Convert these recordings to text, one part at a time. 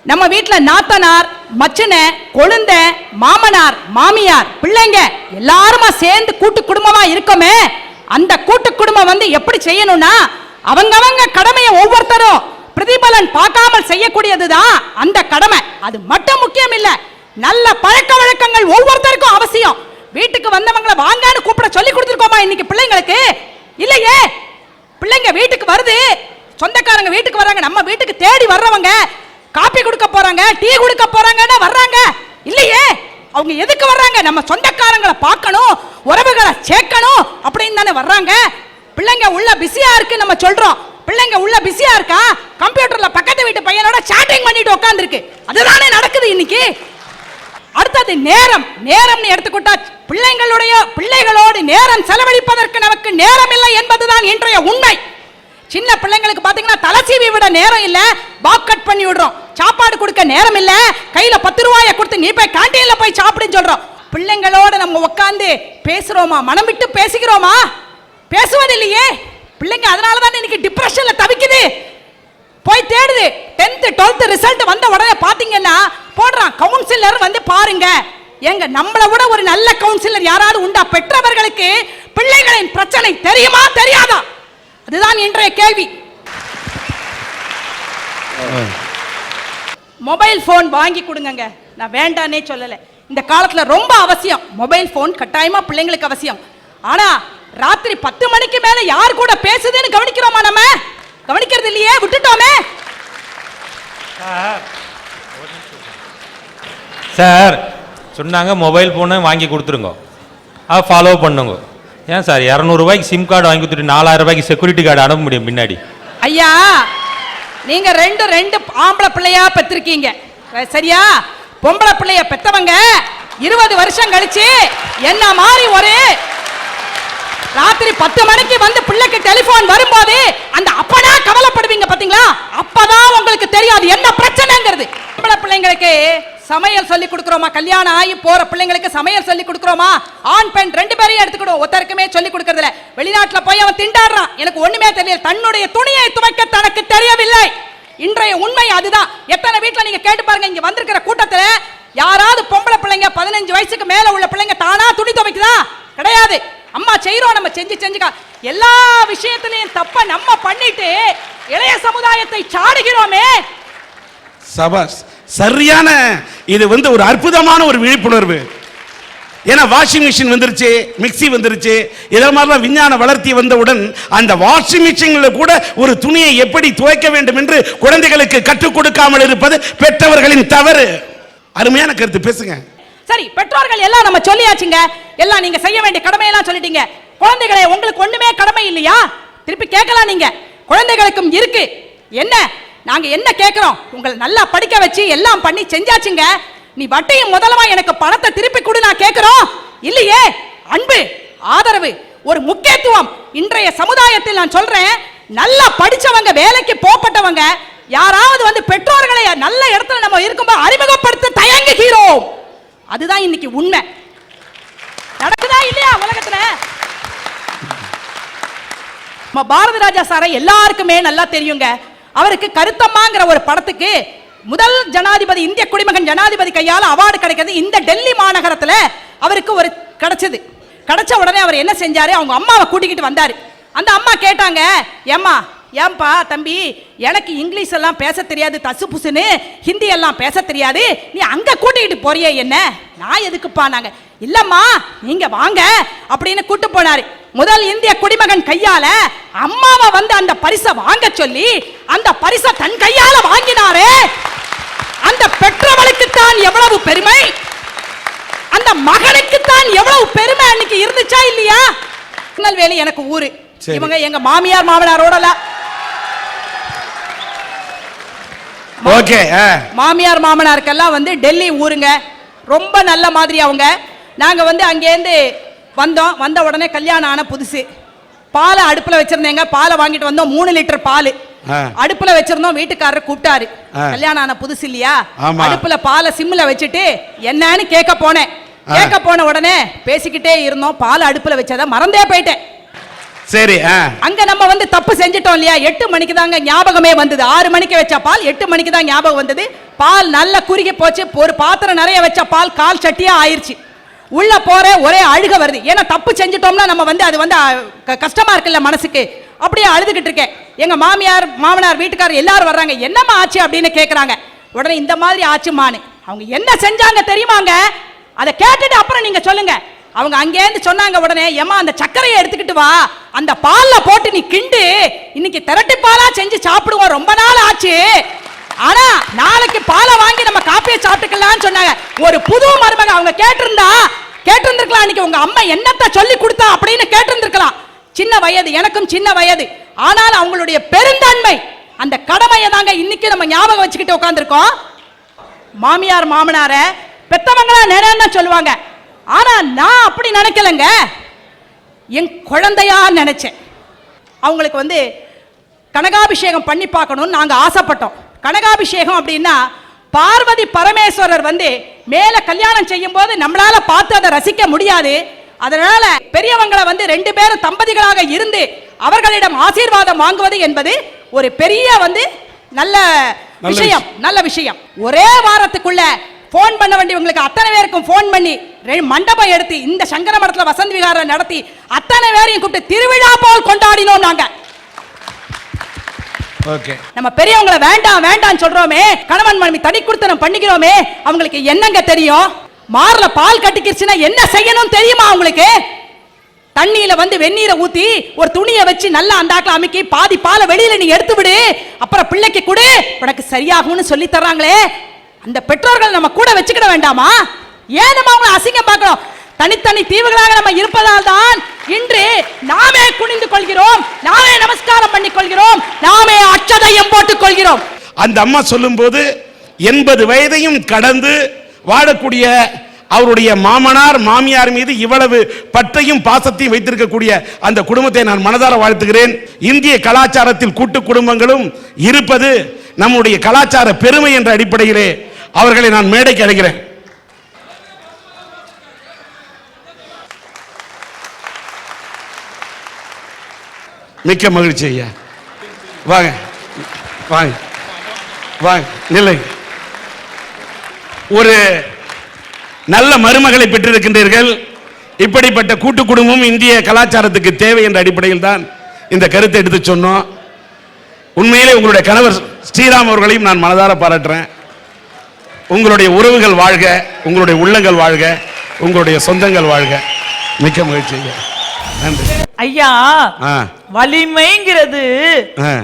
நம்ம வீட்டுல நாத்தனார், மச்சன, கொழுந்த, மாமனார், மாமியார், பிள்ளைங்க எல்லாருமா சேர்ந்து கூட்டு குடும்பமா இருக்கோமே. அந்த கூட்டு குடும்பம் வந்து எப்படி செய்யணும்னா, அவங்கவங்க கடமையை ஒவ்வொருத்தரும் பிரதிபலன் பார்க்காமல் செய்யக்கூடியதுதான் அந்த கடமை. அது மட்டும் முக்கியம் இல்ல, நல்ல பழக்க வழக்கங்கள் ஒவ்வொருத்தருக்கும் அவசியம். வீட்டுக்கு வந்தவங்களை வாங்கன்னு கூப்பிட சொல்லி கொடுத்துருக்கோமா இன்னைக்கு பிள்ளைங்களுக்கு? இல்லையே. பிள்ளைங்க வீட்டுக்கு வருது, சொந்தக்காரங்க வீட்டுக்கு வர்றாங்க, நம்ம வீட்டுக்கு தேடி வர்றவங்க காப்பி கொடுக்க போறாங்க, டீ கொடுக்க போறாங்கன்னா வர்றாங்க. இல்லையே. அவங்க எதுக்கு வர்றாங்க? நம்ம சொந்தக்காரங்களை பார்க்கணும், உறவுகளை சேர்க்கணும் அப்படின்னு தானே வர்றாங்க. பிள்ளைங்க உள்ள பிஸியா இருக்கு நம்ம சொல்றோம். பிள்ளைங்க உள்ள பிஸியா இருக்கா, கம்ப்யூட்டர்ல பக்கத்து வீட்டு பையனோட சாட்டிங் பண்ணிட்டு உட்கார்ந்துருக்கு. அதுதானே நடக்குது இன்னைக்கு. அடுத்தது நேரம். நேரம்னு எடுத்துக்கிட்டா பிள்ளைகளோடு நேரம் செலவழிப்பதற்கு நமக்கு நேரம் இல்லை என்பதுதான் இன்றைய உண்மை. சின்ன பிள்ளைங்களுக்கு பாத்தீங்கன்னா தலசீவி விட நேரம் இல்ல, பாப் கட் பண்ணி விடுறோம். சாப்பாடு கொடுக்க நேரம் இல்ல, கையில 10 ரூபாயை கொடுத்து நீ போய் கேண்டீன்ல போய் சாப்பிடுன்னு சொல்றோம். பிள்ளைங்களோட நம்ம உட்கார்ந்து பேசுறோமா? மனம் விட்டு பேசிக்கிறோமா? பேசுவதில்லையே. பிள்ளைங்க அதனாலதான் இன்னைக்கு டிப்ரெஷன்ல தவிக்குது, போய் தேடுது. 10th 12th ரிசல்ட் வந்த உடனே பாத்தீங்கன்னா போடுறான், கவுன்சிலர் வந்து பாருங்க. எங்க நம்மளை விட ஒரு நல்ல கவுன்சிலர் யாராவது உண்டா? பெற்றவர்களுக்கு பிள்ளைகளின் பிரச்சனை தெரியுமா தெரியாதா? அதுதான் இன்றைய கேள்வி. மொபைல் போன் வாங்கி கொடுங்க. நான் வேண்டானே சொல்லல, இந்த காலத்துல ரொம்ப அவசியம். மொபைல் போன் கட்டாயமா பிள்ளைங்களுக்கு அவசியம். ஆனா ராத்திரி 10 மணிக்கு மேல யார் கூட பேசுதுன்னு கவனிக்கிறோமா? நம்ம கவனிக்கிறது இல்லையே, விட்டுட்டோமே. சார் சொன்னாங்க மொபைல் போனை வாங்கி கொடுத்துருங்க, அதை ஃபாலோ பண்ணுங்க. ஏன் சார் 200 ரூபாய்க்கு சிம் கார்டு வாங்கி கொடுத்துட்டு 4000 ரூபாய்க்கு செக்யூரிட்டி கார்டு அனுப்ப முடியும் பின்னாடி? ஐயா, நீங்க ரெண்டு ஆம்பளை பிள்ளையா பெற்றிருக்கீங்க சரியா? பொம்பளை பிள்ளைய பெத்தவங்க 20 வருஷம் கழிச்சு என்ன மாதிரி ஒரு ராத்திரி 10 மணிக்கு வந்து பிள்ளைக்கு டெலிபோன் வரும்போது அந்த அப்பனா கவலைப்படுவீங்க பாத்தீங்களா? அப்பதான் உங்களுக்கு தெரியாது என்ன பிரச்சனைங்கிறது. பொம்பளை பிள்ளைங்களுக்கு சமையல் சொல்லி கொடுக்கிறோமா? கல்யாணம் ஆகி போற பிள்ளைங்களுக்கு சமையல் சொல்லி கொடுக்கிறோமா? ஆண் பெண் 2 பேரையும் எடுத்துக்கிடும், ஒருத்தருக்குமே சொல்லி கொடுக்கறதில்ல. வெளிநாட்டுல போய் அவன் திண்டாடுறான், எனக்கு ஒண்ணுமே தெரியல, தன்னுடைய துணியை துவைக்க தனக்கு தெரியவில்லை. இன்றைய உண்மை அதுதான். எத்தனை வீட்டுல நீங்க கேட்டு பாருங்க, இங்க வந்திருக்கிற கூட்டத்துல யாராவது பொம்பளை பிள்ளைங்க 15 வயசுக்கு மேல உள்ள பிள்ளைங்க தானா துணி துவைக்குதா? கிடையாது. அம்மா செய்யறோம், நம்ம செஞ்சுக்கா எல்லா விஷயத்திலையும் தப்ப நம்ம பண்ணிட்டு இளைய சமுதாயத்தை சாடுகிறோமே. சபாஸ், சரியான. இது வந்து ஒரு அற்புதமான ஒரு விழிப்புணர்வு. ஏன்னா வாஷிங் மிஷின் வந்துருச்சு, மிக்சி வந்துருச்சு, இதே மாதிரிலாம் விஞ்ஞான வளர்ச்சி வந்தவுடன் அந்த வாஷிங் மிஷின்ல கூட ஒரு துணியை எப்படி துவைக்க வேண்டும் என்று குழந்தைகளுக்கு கற்றுக் கொடுக்காமல் இருப்பது பெற்றவர்களின் தவறு. அருமையான கருத்து, பேசுங்க. சரி, பெற்றோர்கள் எல்லாம் நம்ம சொல்லியாச்சுங்க, எல்லாம் நீங்க செய்ய வேண்டிய கடமையெல்லாம் சொல்லிட்டீங்க. குழந்தைகளே, உங்களுக்கு ஒண்ணுமே கடமை இல்லையா? திருப்பி கேட்கலாம் நீங்க. குழந்தைகளுக்கும் இருக்கு. என்ன நாங்க என்ன கேட்கிறோம்? உங்களை நல்லா படிக்க வச்சு எல்லாம் பண்ணி செஞ்சாச்சுங்க. நீ வட்டியும் முதலமா எனக்கு பணத்தை திருப்பி கொடு நான் கேட்கிறோம் இல்லையே. அன்பு, ஆதரவு, ஒரு முக்கியத்துவம் இன்றைய சமுதாயத்தில் நான் சொல்றேன். நல்லா படிச்சவங்க, வேலைக்கு போகப்பட்டவங்க யாராவது வந்து பெற்றோர்களை நல்ல இடத்துல நம்ம இருக்கும்போது அறிமுகப்படுத்த தயங்குகிறோம். அதுதான் இன்னைக்கு உண்மை. நடக்குதா இல்லையா உலகத்துல? பாரதி ராஜா சாரை எல்லாருக்குமே நல்லா தெரியுங்க. அவருக்கு கருத்தம்மாங்கிற ஒரு படத்துக்கு முதல் ஜனாதிபதி, இந்திய குடிமகன் ஜனாதிபதி கையால அவார்டு கிடைக்கிறது இந்த டெல்லி மாநகரத்துல அவருக்கு ஒரு கிடைச்சது. கிடைச்ச உடனே அவர் என்ன செஞ்சாரு? அவங்க அம்மாவை கூட்டிக்கிட்டு வந்தாரு. அந்த அம்மா கேட்டாங்க, ஏன்பா தம்பி, எனக்கு இங்கிலீஷ் எல்லாம் பேச தெரியாது, தசு புசுன்னு ஹிந்தி எல்லாம் பேச தெரியாது, நீ அங்க கூட்டிகிட்டு போறியே என்ன? நான் எதுக்குப்பா? நாங்க இல்லம்மா நீங்க வாங்க அப்படின்னு கூட்டு போனாரு. முதல் இந்திய குடிமகன் கையால அம்மாவை வந்து அந்த பரிசை வாங்க சொல்லி அந்த பரிசை தன் கையால வாங்கினாரே, அந்த பெற்றவளுக்கு தான் எவ்வளவு பெருமை, அந்த மகனுக்கு தான் எவ்வளவு பெருமை அன்னைக்கு இருந்துச்சா இல்லையா? திருநெல்வேலி எனக்கு ஊரு. இவங்க எங்க மாமியார் மாமனாரோட மாமியார் மாமனாருக்கெல்லாம் வந்து டெல்லி ஊருங்க, ரொம்ப நல்ல மாதிரி அவங்க. நாங்க வந்து அங்கேருந்து வந்தோம். வந்த உடனே கல்யாணம் ஆன புதுசு பாலை அடுப்புல வச்சிருந்தேங்க. பாலை வாங்கிட்டு வந்தோம், 3 லிட்டர் பால் அடுப்புல வச்சிருந்தோம். வீட்டுக்காரர் கூப்பிட்டாரு, கல்யாணம் ஆன புதுசு இல்லையா, அடுப்புல பாலை சிம்ல வச்சுட்டு என்னன்னு கேட்க போனேன். கேட்க போன உடனே பேசிக்கிட்டே இருந்தோம். பால் அடுப்புல வச்சதை மறந்தே போயிட்டேன். சரி, அங்க நம்ம வந்து தப்பு செஞ்சிட்டோம் இல்லையா? 8 மணிக்கு தாங்க ஞாபகமே வந்தது. 6 மணிக்கு வச்ச பால் 8 மணிக்கு தான் ஞாபகம் வந்தது. பால் நல்ல குறுகி போச்சு, ஒரு பாத்திரம் நிறைய வச்ச பால் கால் சட்டியா ஆயிருச்சு. உள்ள போற ஒரே அழுக வருது. ஏன்னா தப்பு செஞ்சுட்டோம்னா நம்ம வந்து அது வந்து கஷ்டமா இருக்குல்ல மனசுக்கு. அப்படியே அழுதுகிட்டு இருக்கேன். எங்க மாமியார் மாமனார் வீட்டுக்காரர் எல்லாரும் வர்றாங்க. என்னம்மா ஆச்சு அப்படின்னு கேட்கறாங்க. உடனே இந்த மாதிரி ஆச்சுமான்னு. அவங்க என்ன செஞ்சாங்க தெரியுமாங்க? அதை கேட்டுட்டு அப்புறம் நீங்க சொல்லுங்க. அவங்க அங்கேருந்து சொன்னாங்க உடனே, ஏமா அந்த சர்க்கரையை எடுத்துக்கிட்டு வா, அந்த பால்ல போட்டு நீ கிண்டு, இன்னைக்கு திரட்டி பாலா செஞ்சு சாப்பிடுவோம், ரொம்ப நாள் ஆச்சு, ஆனா நாளைக்கு பாலை வாங்கி நம்ம காப்பியை சாப்பிட்டுக்கலாம்னு சொன்னாங்க. ஒரு புது மருமக அவங்க கேட்டிருந்திருக்கலாம், இன்னைக்கு உங்க அம்மா என்னத்த சொல்லி கொடுத்தா அப்படின்னு கேட்டிருந்திருக்கலாம். சின்ன வயது, எனக்கும் சின்ன வயது, ஆனால் அவங்களுடைய பெருந்தன்மை, அந்த கடமையை தாங்க இன்னைக்கு நம்ம ஞாபகம் வச்சுக்கிட்டு உட்காந்துருக்கோம். மாமியார் மாமனார பெத்தவங்களா நேரம் சொல்லுவாங்க, ஆனா நான் அப்படி நினைக்கலங்க, என் குழந்தையா நினைச்சேன். அவங்களுக்கு வந்து கனகாபிஷேகம் பண்ணி பார்க்கணும்னு நாங்க ஆசைப்பட்டோம். கனகாபிஷேகம் அப்படின்னா பார்வதி பரமேஸ்வரர் வந்து மேல கல்யாணம் செய்யும் போது நம்மளால பார்த்து அதை ரசிக்க முடியாது. அதனால பெரியவங்களை வந்து 2 பேரும் தம்பதிகளாக இருந்து அவர்களிடம் ஆசீர்வாதம் வாங்குவது என்பது ஒரு பெரிய வந்து நல்ல விஷயம். ஒரே வாரத்துக்குள்ள போன் பண்ண வேண்டியவங்களுக்கு அத்தனை பேருக்கும் போன் பண்ணி மண்டபம் எடுத்து இந்த சங்கர மடத்துல வசந்த் விகாரம் நடத்தி அத்தனை பேரையும் கூப்பிட்டு திருவிழா போல் கொண்டாடினோம் நாங்க. நம்ம பெரியவங்களை வேண்டாம் வேண்டாம் சொல்றோமே, கணவன் மனைவி தனி கொடுத்தனம் பண்ணிக்கிறோமே, அவங்களுக்கு என்னங்க தெரியும்? மார்ல பால் கட்டிக்கிருச்சுன்னா என்ன செய்யணும் தெரியுமா அவங்களுக்கு? தண்ணியில வந்து வெந்நீரை ஊத்தி ஒரு துணியை வச்சு நல்லா அந்தாக்கல அமைக்கி பாதி பாலை வெளியில நீ எடுத்து விடு, அப்புறம் பிள்ளைக்கு கொடு, உனக்கு சரியாகும்னு சொல்லி தர்றாங்களே, அந்த பெற்றோர்கள் நம்ம கூட வச்சுக்கிட வேண்டாமா? ஏன் நம்ம அவங்களை அசிங்கம் பார்க்கிறோம்? தனித்தனி தீவுகளாக நம்ம இருப்பதால் தான் இன்று நாமே குனிந்து கொள்கிறோம், நாமே நமஸ்காரம் பண்ணி கொள்கிறோம், நாமே அச்சதையும் போட்டுக் கொள்கிறோம். அந்த அம்மா சொல்லும் போது 80 வயதையும் கடந்து வாழக்கூடிய அவருடைய மாமனார் மாமியார் மீது இவ்வளவு பற்றையும் பாசத்தையும் வைத்திருக்கக்கூடிய அந்த குடும்பத்தை நான் மனதார வாழ்த்துகிறேன். இந்திய கலாச்சாரத்தில் கூட்டு குடும்பங்களும் இருப்பது நம்முடைய கலாச்சார பெருமை என்ற அடிப்படையிலே அவர்களை நான் மேடைக்கு அழைக்கிறேன். மிக்க மகிழ்ச்சி ஐயா. வாங்க வாங்க வாங்க, நிலை. ஒரு நல்ல மருமகளை பெற்றிருக்கின்றீர்கள். இப்படிப்பட்ட கூட்டு குடும்பம் இந்திய கலாச்சாரத்துக்கு தேவை என்ற அடிப்படையில் தான் இந்த கருத்தை எடுத்து சொன்னோம். உண்மையிலே உங்களுடைய கணவர் ஸ்ரீராம் அவர்களையும் நான் மனதார பாராட்டுறேன். உங்களுடைய உறவுகள் வாழ்க, உங்களுடைய உள்ளங்கள் வாழ்க, உங்களுடைய சொந்தங்கள் வாழ்க. மிக்க மகிழ்ச்சி ஐயா. நன்றி ஐயா. வலிமைங்கிறது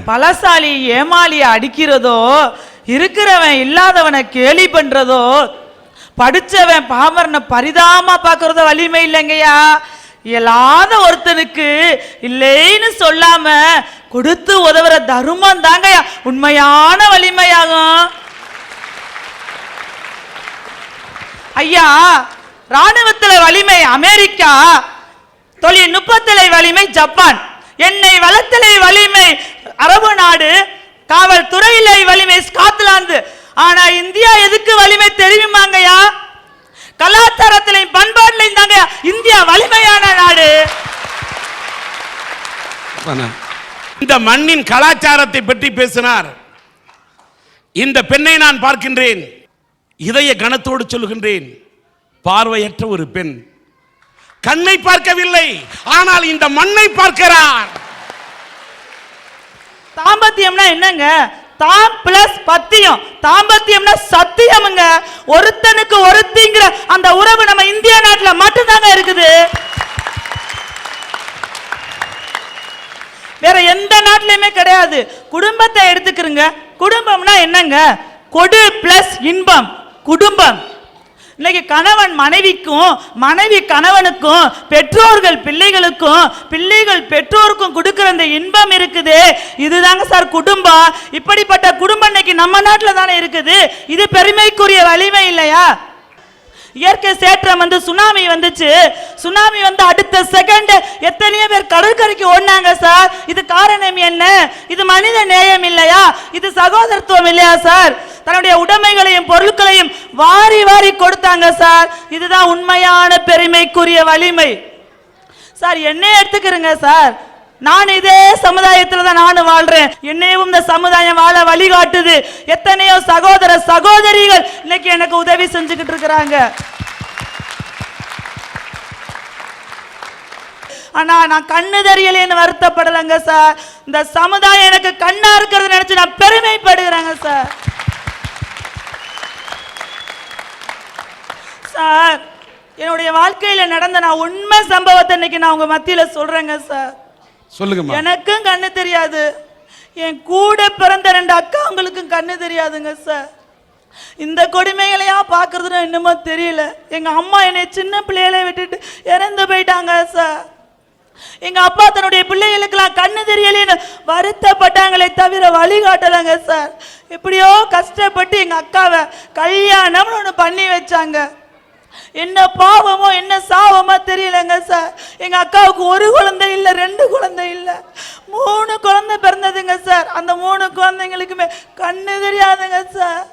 பலசாலி ஏமாலிய அடிக்கிறதோ, இருக்கிறவன் இல்லாதவனை கேலி பண்றதோ, படிச்சவன் பாமரனை பரிதாம பாக்குறதோ வலிமை இல்லைங்கய்யா. இயலாத ஒருத்தனுக்கு இல்லைன்னு சொல்லாம கொடுத்து உதவுற தர்மம் தாங்க உண்மையான வலிமையாகும். ஐயா, ராணுவத்துல வலிமை அமெரிக்கா, தொழில்நுட்பத்திலே வலிமை ஜப்பான், எண்ணெய் வளத்திலே வலிமை அரபு நாடு, காவல்துறையிலே வலிமை ஸ்காட்லாந்து. ஆனா இந்தியா எதுக்கு வலிமை தெரியுமாங்கய்யா? கலாச்சாரத்திலையும் பண்பாட்டிலையும் தாங்க இந்தியா வலிமையான நாடு. இந்த மண்ணின் கலாச்சாரத்தை பற்றி பேசினார். இந்த பெண்ணை நான் பார்க்கின்றேன், இதய கனத்தோடு சொல்லுகின்றேன், பார்வையற்ற ஒரு பெண், கண்ணை பார்க்கவில்லை, ஆனால் இந்த மண்ணை பார்க்கிறார். தாம்பத்தியம்னா என்னங்க? தாம் பிளஸ் பத்தியம், தாம்பத்தியம்னா சத்தியம்ங்க. ஒருத்தனுக்கு ஒருத்திங்கிற அந்த உறவு நம்ம இந்திய நாட்டில் மட்டும்தாங்க இருக்குது. வேற எந்த நாட்டிலுமே கிடையாது. குடும்பத்தை எடுத்துக்கிறங்க. குடும்பம்னா என்னங்க? கொடு பிளஸ் இன்பம், குடும்பம். இன்னைக்கு கணவன் மனைவிக்கும், மனைவி கணவனுக்கும், பெற்றோர்கள் பிள்ளைகளுக்கும், பிள்ளைகள் பெற்றோருக்கும் கொடுக்கிற அந்த இன்பம் இருக்குது. இதுதாங்க சார் குடும்பம். இப்படிப்பட்ட குடும்பம் இன்னைக்கு நம்ம நாட்டில் தானே இருக்குது. இது பெருமைக்குரிய வலிமை இல்லையா? இயற்கை சேற்றம் வந்து சுனாமி வந்துச்சு. சுனாமி வந்து அடுத்த செகண்ட் எத்தனையோ பேர் கடற்கரைக்கு ஓடினாங்க சார். இது காரணம் என்ன? இது மனித நேயம் இல்லையா? இது சகோதரத்துவம் இல்லையா சார்? தன்னுடைய உடைமைகளையும் பொருட்களையும் வாரி வாரி கொடுத்தாங்க சார். இதுதான் உண்மையான பெருமைக்குரிய வலிமை சார். என்ன எடுத்துக்கிறங்க சார், நான் இதே சமுதாயத்துல தான் நானும் வாழ்றேன். என்னையும் இந்த சமுதாயம் வாழ வழிகாட்டுது. எத்தனையோ சகோதர சகோதரிகள் இன்னைக்கு எனக்கு உதவி செஞ்சுக்கிட்டு இருக்கிறாங்க. ஆனா நான் கண்ணு தெரியலேன்னு வருத்தப்படலைங்க சார். இந்த சமுதாயம் எனக்கு கண்ணா இருக்கிறது நினைச்சு நான் பெருமைப்படுகிறேங்க சார். சார், என்னுடைய வாழ்க்கையில நடந்த நான் உண்மை சம்பவத்தை இன்னைக்கு நான் உங்க மத்தியில சொல்றேங்க சார். சொல்லுங்க. எனக்கும் கண்ணு தெரியாது, என் கூட பிறந்த 2 அக்காங்களுக்கும் கண்ணு தெரியாதுங்க சார். இந்த கொடுமைகளையா பாக்குறதுன்னு என்னமோ தெரியல. எங்க அம்மா என்னை சின்ன பிள்ளையில விட்டுட்டு இறந்து போயிட்டாங்க சார். எங்க அப்பா தன்னுடைய பிள்ளைகளுக்கெல்லாம் கண்ணு தெரியலேன்னு வருத்தப்பட்டாங்களே தவிர வழிகாட்டலங்க சார். எப்படியோ கஷ்டப்பட்டு எங்க அக்காவை கல்யாணம்னு ஒன்று பண்ணி வச்சாங்க. என்ன பாவமோ என்ன சாவமோ தெரியலங்க சார். எங்க அக்காவுக்கு 1 குழந்தை இல்லை, 2 குழந்தை இல்லை, 3 குழந்தை பிறந்ததுங்க சார். அந்த 3 குழந்தைங்களுக்குமே கண்ணு தெரியாதுங்க சார்.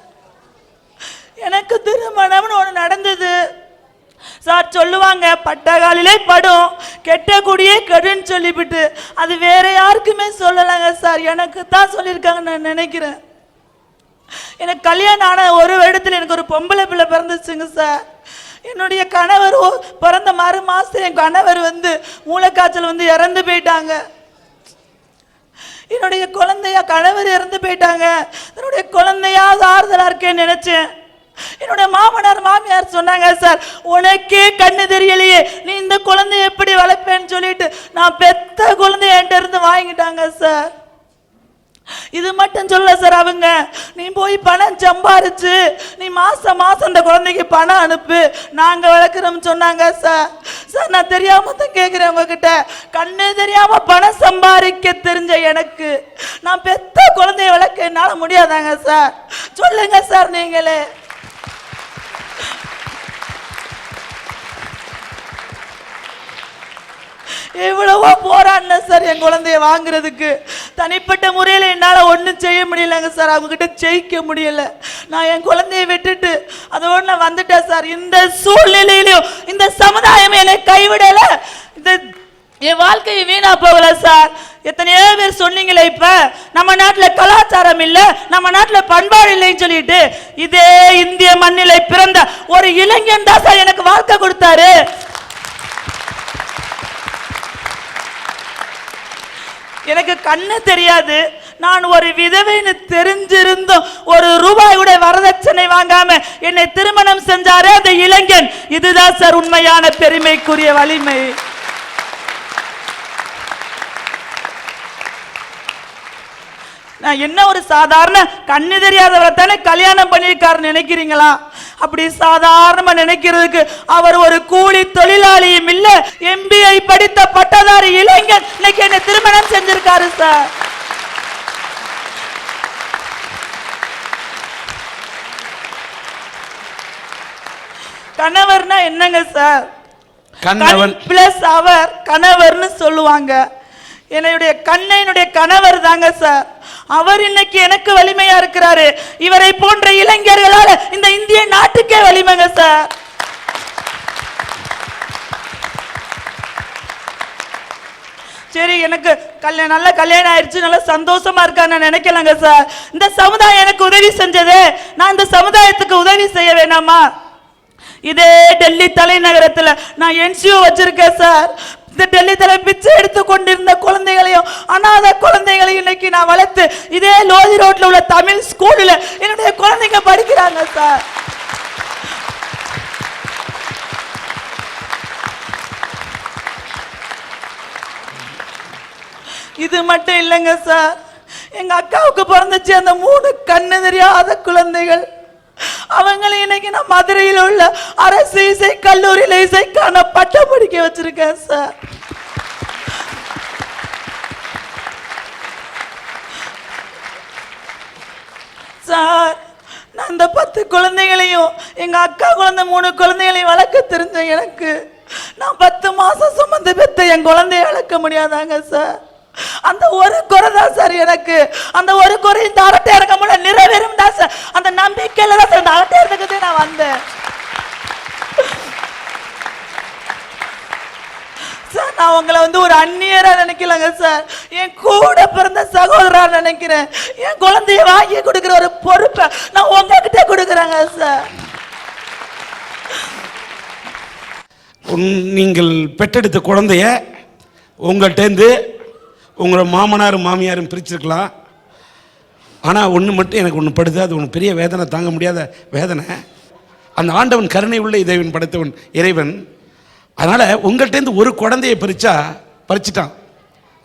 எனக்கு திருமணம்னு ஒன்று நடந்தது சார். சொல்லுவாங்க பட்டகாலிலே படும் கெட்டக்கூடியே கெடுன்னு சொல்லிவிட்டு, அது வேற யாருக்குமே சொல்லலைங்க சார், எனக்கு தான் சொல்லியிருக்காங்கன்னு நான் நினைக்கிறேன். எனக்கு கல்யாணம் ஆன 1 வருடத்தில் எனக்கு ஒரு பொம்பளை பிள்ளை பிறந்துச்சுங்க சார். என்னுடைய கணவர் பிறந்த மறு மாசம் என் கணவர் மூளைக்காய்ச்சல் இறந்து போயிட்டாங்க. என்னுடைய குழந்தையா கணவர் இறந்து போயிட்டாங்க. என்னுடைய குழந்தையா ஆறுதலா இருக்கேன்னு நினைச்சேன். என்னுடைய மாமனார் மாமியார் சொன்னாங்க, சார் உனக்கே கண்ணு தெரியலையே, நீ இந்த குழந்தைய எப்படி வளர்ப்பேன்னு சொல்லிட்டு நான் பெத்த குழந்தைய என்கிட்ட இருந்து வாங்கிட்டாங்க சார். இது மட்டும் சொல்ல சார், அவங்க நீ போய் பணம் சம்பாரிச்சு நீ மாசம் மாசம் அந்த குழந்தைக்கு பணம் அனுப்பு, நாங்க வளர்க்குறோம் சொன்னாங்க சார். சார் நான் தெரியாம தான் கேட்கிறேன் உங்ககிட்ட, கண்ணு தெரியாம பணம் சம்பாதிக்க தெரிஞ்ச எனக்கு நான் பெத்த குழந்தைய வளர்க்க என்னால முடியாதாங்க சார்? சொல்லுங்க சார் நீங்களே. எவ்வளவோ போராடின சார் என் குழந்தைய வாங்குறதுக்கு. தனிப்பட்ட முறையில் என்னால் ஒன்றும் செய்ய முடியலங்க சார், அவங்க கிட்ட ஜெயிக்க முடியல. நான் என் குழந்தைய விட்டுட்டு அதோடு நான் வந்துட்டேன் சார். இந்த சூழ்நிலையிலும் இந்த சமுதாயம் என்னை கைவிடல, இந்த என் வாழ்க்கையை வீணா போகல சார். எத்தனையோ பேர் சொன்னீங்களே, இப்ப நம்ம நாட்டில் கலாச்சாரம் இல்லை, நம்ம நாட்டில் பண்பாடு இல்லைன்னு சொல்லிட்டு, இதே இந்திய மண்ணிலை பிறந்த ஒரு இளைஞன் தான் சார் எனக்கு வாழ்க்கை கொடுத்தாரு. எனக்கு கண்ணு தெரியாது, நான் ஒரு விதவைன்னு தெரிஞ்சிருந்தும் 1 ரூபாய் கூட வரதட்சணை வாங்காம என்னை திருமணம் செஞ்சாரு அந்த இளைஞன். இதுதான் சார் உண்மையான பெருமைக்குரிய வலிமை. நான் என்ன ஒரு சாதாரண கண்ணு தெரியாதவரை தானே கல்யாணம் பண்ணியிருக்காருன்னு நினைக்கிறீங்களா? அப்படி சாதாரணமா நினைக்கிறதுக்கு அவர் ஒரு கூலி தொழிலாளியும் இல்ல, MBA படித்த பட்டதாரி இளைஞன் இன்னைக்கு என்ன திருமணம் செஞ்சிருக்காரு சார். கணவர்னா என்னங்க சார்? கணவன் பிளஸ் அவர் கணவர்னு சொல்லுவாங்க. என்னுடைய கண்ணையினுடைய கணவர் தாங்க சார். அவர் இன்னைக்கு எனக்கு வலிமையா இருக்கிறாரு. இவரை போன்ற இளைஞர்களால இந்த இந்திய நாட்டுக்கே வலிமைங்க சார். சரி, எனக்கு நல்ல கல்யாணம் ஆயிடுச்சு, நல்ல சந்தோஷமா இருக்கான்னு நினைக்கலங்க சார். இந்த சமுதாயம் எனக்கு உதவி செஞ்சது, நான் இந்த சமுதாயத்துக்கு உதவி செய்ய வேணாமா? இதே டெல்லி தலைநகரத்துல நான் NGO வச்சிருக்கேன் சார். இந்த டெல்லி தலை பிச்சை எடுத்து கொண்டிருந்த குழந்தைகளையும் அனாதை குழந்தைகளையும் இன்னைக்கு நான் வளர்த்து இதே லோதி ரோட்ல உள்ள தமிழ் ஸ்கூல்ல என்னுடைய குழந்தைங்க படிக்கிறாங்க சார். இது மட்டும் இல்லைங்க சார், எங்க அக்காவுக்கு பிறந்துச்சு அந்த 3 கண்ணு தெரியாத குழந்தைகள். அவங்களை இன்னைக்கு நான் மதுரையில் உள்ள அரசு இசை கல்லூரியில் இசைக்கான பட்டம் படிக்க வச்சிருக்கேன் சார். சார், நான் இந்த 10 குழந்தைகளையும் எங்க அக்கா குழந்தை 3 குழந்தைகளையும் வளர்க்க தெரிஞ்ச எனக்கு, நான் 10 மாசம் சுமந்து பெத்த என் குழந்தைய வளர்க்க முடியாதாங்க சார்? அந்த ஒரு குறை தான் சார் எனக்கு. அந்த ஒரு குறை இந்த அரட்டை இறக்க முடியல, நிறைவேறும் தான் சார். அந்த நம்பிக்கையில தான் சார் இந்த அரட்டை இறக்கதே நான் வந்தேன் சார். நான் உங்களை வந்து ஒரு அந்நியரா நினைக்கலங்க சார், என் கூட பிறந்த சகோதரா நினைக்கிறேன். என் குழந்தைய வாங்கி கொடுக்கிற ஒரு பொறுப்பை நான் உங்ககிட்ட கொடுக்குறேங்க சார். நீங்கள் பெற்றெடுத்த குழந்தைய உங்கள்கிட்டேருந்து உங்களோட மாமனார் மாமியாரும் பிரிச்சிருக்கலாம். ஆனால் ஒன்று மட்டும் எனக்கு ஒன்று படுது, அது ஒன்று பெரிய வேதனை, தாங்க முடியாத வேதனை. அந்த ஆண்டவன் கருணை உள்ள இறைவன் படைத்தவன் இறைவன். அதனால் உங்கள்கிட்டேருந்து ஒரு குழந்தையை பறிச்சிட்டான்,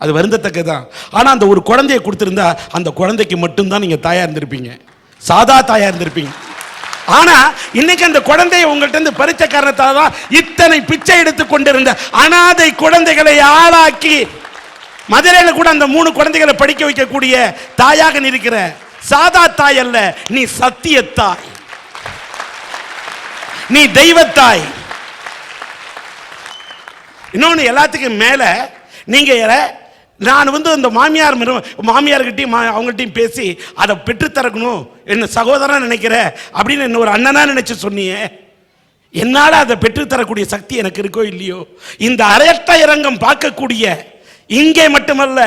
அது வருந்தத்தக்கதான். ஆனால் அந்த ஒரு குழந்தையை கொடுத்துருந்தா அந்த குழந்தைக்கு மட்டும்தான் நீங்கள் தாயாக இருந்திருப்பீங்க, சாதா தாயாக இருந்திருப்பீங்க. ஆனா இன்னைக்கு அந்த குழந்தையை உங்கள்கிட்ட இருந்து பறிச்ச காரணத்தால் தான் இத்தனை பிச்சை எடுத்து கொண்டிருந்த அனாதை குழந்தைகளை ஆளாக்கி மதுரையில கூட அந்த 3 குழந்தைகளை படிக்க வைக்கக்கூடிய தாயாக நீ இருக்கிற. சாதா தாய் அல்ல, நீ சத்திய தாய், நீ தெய்வத்தாய். இன்னொன்னு எல்லாத்துக்கும் மேல நீங்க நான் வந்து அந்த மாமியார்கிட்டையும் அவங்கள்ட்டையும் பேசி அதை பெற்றுத்தரக்கணும் என்ன சகோதரன் நினைக்கிற அப்படின்னு என்ன ஒரு அண்ணனா நினைச்சு சொன்னியே. என்னால் அதை பெற்றுத்தரக்கூடிய சக்தி எனக்கு இருக்கோ இல்லையோ, இந்த அரட்டை அரங்கம் பார்க்கக்கூடிய இங்கே மட்டுமல்ல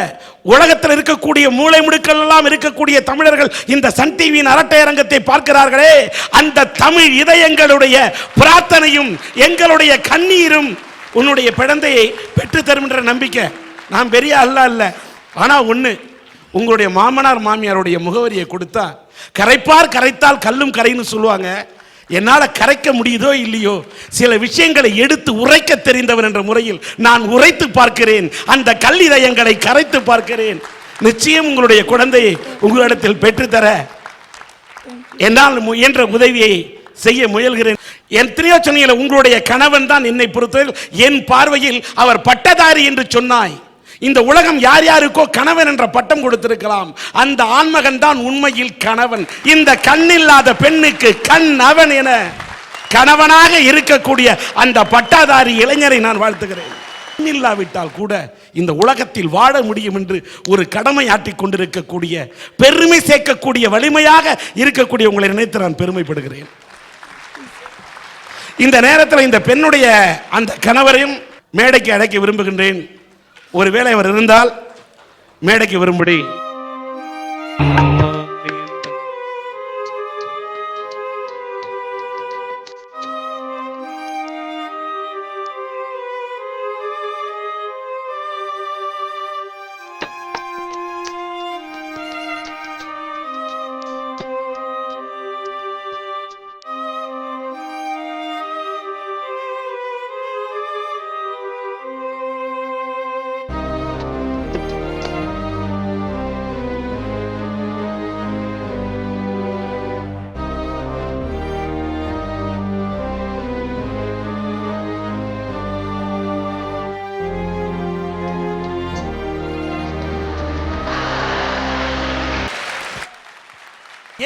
உலகத்தில் இருக்கக்கூடிய மூளை முடுக்கல் எல்லாம் இருக்கக்கூடிய தமிழர்கள் இந்த சன் டிவியின் அரட்டை அரங்கத்தை பார்க்கிறார்களே, அந்த தமிழ் இதயங்களுடைய பிரார்த்தனையும் எங்களுடைய கண்ணீரும் உன்னுடைய பிழந்தையை பெற்றுத்தரும் என்ற நம்பிக்கை. நான் பெரிய அல்ல. ஆனால் ஒன்று, உங்களுடைய மாமனார் மாமியாருடைய முகவரியை கொடுத்தா கரைத்தால் கல்லும் கரைன்னு சொல்லுவாங்க. என்னால் கரைக்க முடியுதோ இல்லையோ, சில விஷயங்களை எடுத்து உரைக்க தெரிந்தவர் என்ற முறையில் நான் உரைத்து பார்க்கிறேன், அந்த கல் இதயங்களை கரைத்து பார்க்கிறேன். நிச்சயம் உங்களுடைய குழந்தையை உங்களிடத்தில் பெற்றுத்தர என்னால் முயன்ற உதவியை செய்ய முயல்கிறேன். எத்தனையோ சொன்னீங்க, உங்களுடைய கணவன் தான் என்னை பொறுத்தவரை என் பார்வையில் அவர் பட்டதாரி என்று சொன்னாய். இந்த உலகம் யார் யாருக்கோ கணவன் என்ற பட்டம் கொடுத்திருக்கலாம், அந்த ஆண்மகன் தான் உண்மையில் கணவன். இந்த கண்ணில்லாத பெண்ணுக்கு கண் அவன் என கணவனாக இருக்கக்கூடிய அந்த பட்டாதாரி இளைஞரை நான் வாழ்த்துகிறேன். இல்லாவிட்டால் கூட இந்த உலகத்தில் வாழ முடியும் என்று ஒரு கடமை ஆற்றிக் கொண்டிருக்கக்கூடிய, பெருமை சேர்க்கக்கூடிய, வலிமையாக இருக்கக்கூடிய உங்களை நினைத்து நான் பெருமைப்படுகிறேன். இந்த நேரத்தில் இந்த பெண்ணுடைய அந்த கணவரையும் மேடைக்கு அழைக்க விரும்புகின்றேன். ஒருவேளை அவர் இருந்தால் மேடைக்கு வரும்படி.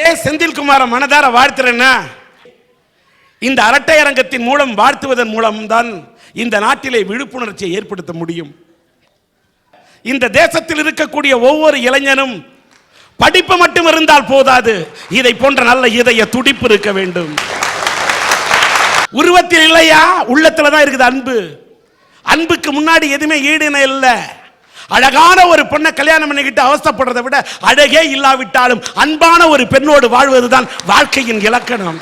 ஏன் செந்தில்குமார மனதார வாழ்த்துறேன்னா, இந்த அரட்டை அரங்கத்தின் மூலம் வாழ்த்துவதன் மூலம்தான் இந்த நாட்டிலே விழிப்புணர்ச்சியை ஏற்படுத்த முடியும். இந்த தேசத்தில் இருக்கக்கூடிய ஒவ்வொரு இளைஞனும் படிப்பு மட்டும் இருந்தால் போதாது, இதை போன்ற நல்ல இதய துடிப்பு இருக்க வேண்டும். உருவத்தில் இல்லையா, உள்ளத்துல தான் இருக்குது அன்பு. அன்புக்கு முன்னாடி எதுவுமே ஈடுன இல்லை. அழகான ஒரு பெண்ணை கல்யாணம் பண்ணிக்கிட்டு அவஸ்தைப்படுறதை விட அழகே இல்லாவிட்டாலும் அன்பான ஒரு பெண்ணோடு வாழ்வதுதான் வாழ்க்கையின் இலக்கணம்.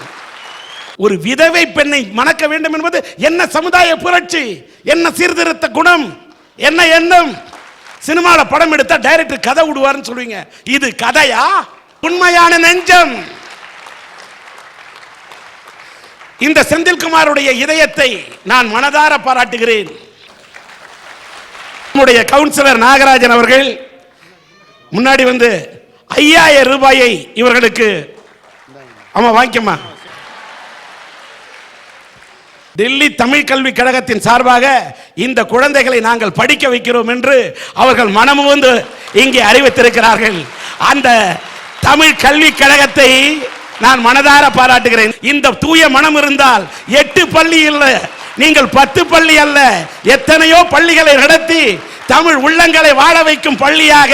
ஒரு விதவை பெண்ணை மணக்க வேண்டும் என்பது என்ன சமுதாய புரட்சி, என்ன சீர்திருத்த குணம், என்ன எண்ணம். சினிமாவில் படம் எடுத்தா டைரக்டர் கதை விடுவார்னு சொல்லுவீங்க, இது கதையா? உண்மையான நெஞ்சம். இந்த செந்தில்குமாருடைய இதயத்தை நான் மனதார பாராட்டுகிறேன். நம்முடைய கவுன்சிலர் நாகராஜன் அவர்கள் முன்னாடி வந்து 5000 ரூபாயை இவர்களுக்கு வாங்கிக்கமா டெல்லி தமிழ் கல்வி கழகத்தின் சார்பாக இந்த குழந்தைகளை நாங்கள் படிக்க வைக்கிறோம் என்று அவர்கள் மனமுவந்து இங்கே அறிவித்திருக்கிறார்கள். அந்த தமிழ் கல்வி கழகத்தை நான் மனதார பாராட்டுகிறேன். இந்த தூய மனம் இருந்தால் 8 பள்ளி இல்லை, நீங்கள் 10 பள்ளி அல்ல, எத்தனையோ பள்ளிகளை நடத்தி தமிழ் உள்ளங்களை வாழ வைக்கும் பள்ளியாக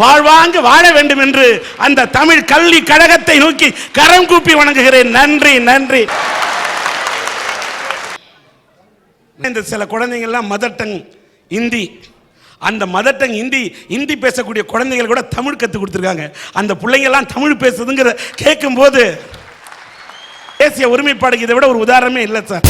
வாழ்வாங்கு வாழ வேண்டும் என்று அந்த தமிழ் கல்வி கழகத்தை நோக்கி கரம் கூப்பி வணங்குகிறேன். நன்றி, நன்றி. இந்த சில குழந்தைங்கள்லாம் மதர் டங் இந்தி. அந்த மதர் டங் இந்தி பேசக்கூடிய குழந்தைகள் கூட தமிழ் கற்றுக் கொடுத்துருக்காங்க. அந்த பிள்ளைங்கெல்லாம் தமிழ் பேசுதுங்கிற கேட்கும்போது தேசிய ஒருமைப்பாடுக்கு இதை விட ஒரு உதாரணமே இல்லை சார்.